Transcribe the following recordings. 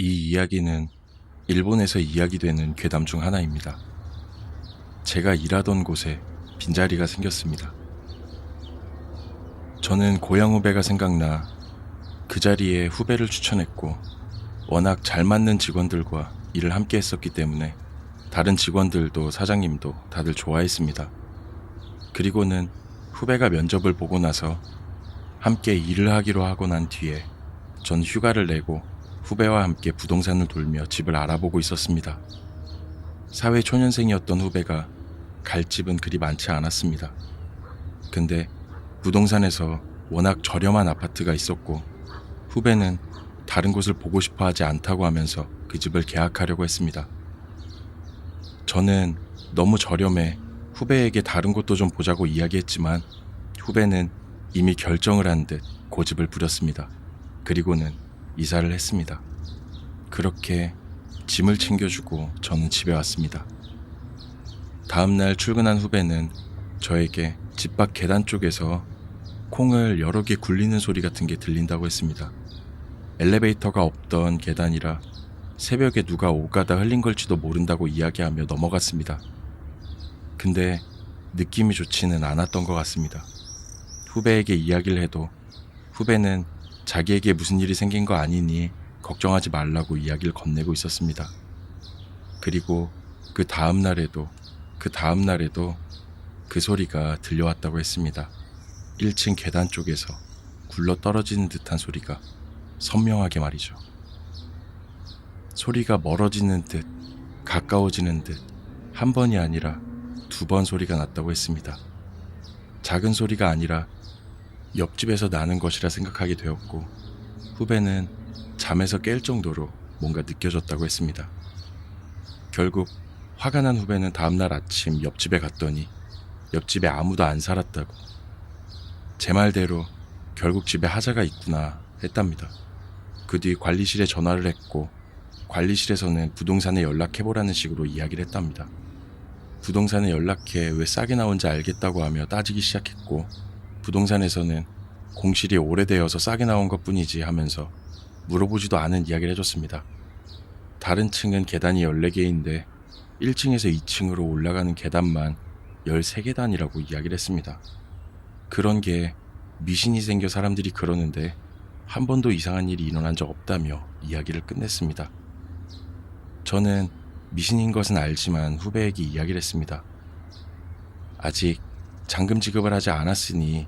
이 이야기는 일본에서 이야기되는 괴담 중 하나입니다. 제가 일하던 곳에 빈자리가 생겼습니다. 저는 고향 후배가 생각나 그 자리에 후배를 추천했고, 워낙 잘 맞는 직원들과 일을 함께 했었기 때문에 다른 직원들도 사장님도 다들 좋아했습니다. 그리고는 후배가 면접을 보고 나서 함께 일을 하기로 하고 난 뒤에 전 휴가를 내고 후배와 함께 부동산을 돌며 집을 알아보고 있었습니다. 사회 초년생이었던 후배가 갈 집은 그리 많지 않았습니다. 근데 부동산에서 워낙 저렴한 아파트가 있었고, 후배는 다른 곳을 보고 싶어 하지 않다고 하면서 그 집을 계약하려고 했습니다. 저는 너무 저렴해 후배에게 다른 곳도 좀 보자고 이야기했지만, 후배는 이미 결정을 한 듯 고집을 부렸습니다. 그리고는 이사를 했습니다. 그렇게 짐을 챙겨주고 저는 집에 왔습니다. 다음날 출근한 후배는 저에게 집 밖 계단 쪽에서 콩을 여러 개 굴리는 소리 같은 게 들린다고 했습니다. 엘리베이터가 없던 계단이라 새벽에 누가 오가다 흘린 걸지도 모른다고 이야기하며 넘어갔습니다. 근데 느낌이 좋지는 않았던 것 같습니다. 후배에게 이야기를 해도 후배는 자기에게 무슨 일이 생긴 거 아니니 걱정하지 말라고 이야기를 건네고 있었습니다. 그리고 그 다음 날에도 그 소리가 들려왔다고 했습니다. 1층 계단 쪽에서 굴러 떨어지는 듯한 소리가 선명하게 말이죠. 소리가 멀어지는 듯 가까워지는 듯 한 번이 아니라 2번 소리가 났다고 했습니다. 작은 소리가 아니라 옆집에서 나는 것이라 생각하게 되었고, 후배는 잠에서 깰 정도로 뭔가 느껴졌다고 했습니다. 결국 화가 난 후배는 다음날 아침 옆집에 갔더니 옆집에 아무도 안 살았다고, 제 말대로 결국 집에 하자가 있구나 했답니다. 그 뒤 관리실에 전화를 했고, 관리실에서는 부동산에 연락해보라는 식으로 이야기를 했답니다. 부동산에 연락해 왜 싸게 나온지 알겠다고 하며 따지기 시작했고, 부동산에서는 공실이 오래되어서 싸게 나온 것 뿐이지 하면서 물어보지도 않은 이야기를 해줬습니다. 다른 층은 계단이 14개인데 1층에서 2층으로 올라가는 계단만 13계단이라고 이야기를 했습니다. 그런 게 미신이 생겨 사람들이 그러는데 한 번도 이상한 일이 일어난 적 없다며 이야기를 끝냈습니다. 저는 미신인 것은 알지만 후배에게 이야기를 했습니다. 아직 잔금 지급을 하지 않았으니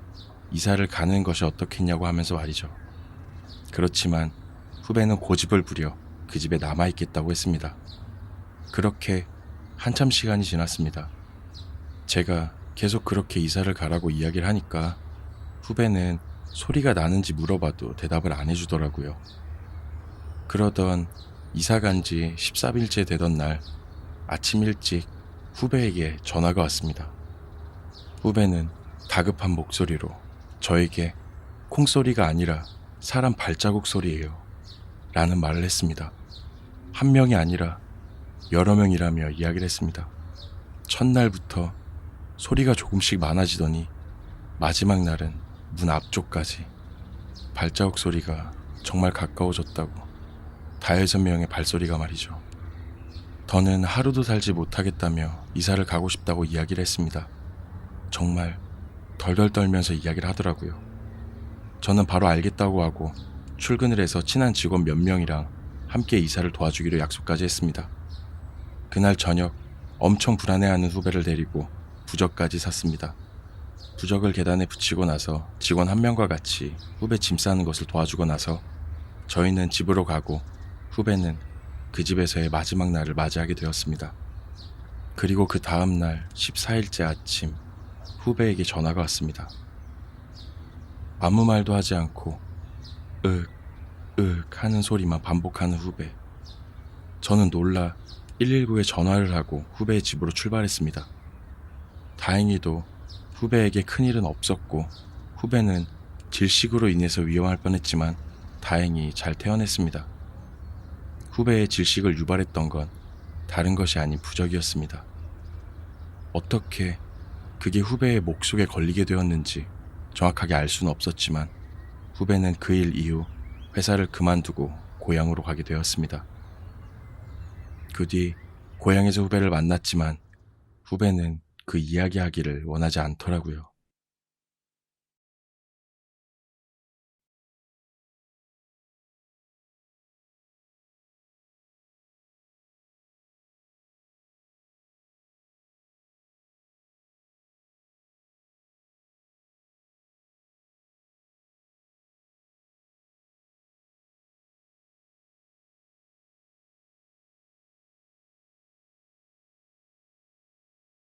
이사를 가는 것이 어떻겠냐고 하면서 말이죠. 그렇지만 후배는 고집을 부려 그 집에 남아있겠다고 했습니다. 그렇게 한참 시간이 지났습니다. 제가 계속 그렇게 이사를 가라고 이야기를 하니까 후배는 소리가 나는지 물어봐도 대답을 안 해주더라고요. 그러던 이사 간 지 13일째 되던 날 아침 일찍 후배에게 전화가 왔습니다. 후배는 다급한 목소리로 저에게 콩소리가 아니라 사람 발자국 소리예요 라는 말을 했습니다. 한 명이 아니라 여러 명이라며 이야기를 했습니다. 첫날부터 소리가 조금씩 많아지더니 마지막 날은 문 앞쪽까지 발자국 소리가 정말 가까워졌다고, 5-6명의 발소리가 말이죠. 더는 하루도 살지 못하겠다며 이사를 가고 싶다고 이야기를 했습니다. 정말 덜덜 떨면서 이야기를 하더라고요. 저는 바로 알겠다고 하고 출근을 해서 친한 직원 몇 명이랑 함께 이사를 도와주기로 약속까지 했습니다. 그날 저녁 엄청 불안해하는 후배를 데리고 부적까지 샀습니다. 부적을 계단에 붙이고 나서 직원 한 명과 같이 후배 짐 싸는 것을 도와주고 나서 저희는 집으로 가고, 후배는 그 집에서의 마지막 날을 맞이하게 되었습니다. 그리고 그 다음 날 14일째 아침 후배에게 전화가 왔습니다. 아무 말도 하지 않고 으윽 하는 소리만 반복하는 후배. 저는 놀라 119에 전화를 하고 후배의 집으로 출발했습니다. 다행히도 후배에게 큰일은 없었고, 후배는 질식으로 인해서 위험할 뻔했지만 다행히 잘 퇴원했습니다. 후배의 질식을 유발했던 건 다른 것이 아닌 부적이었습니다. 어떻게 그게 후배의 목 속에 걸리게 되었는지 정확하게 알 수는 없었지만, 후배는 그 일 이후 회사를 그만두고 고향으로 가게 되었습니다. 그 뒤 고향에서 후배를 만났지만 후배는 그 이야기하기를 원하지 않더라고요.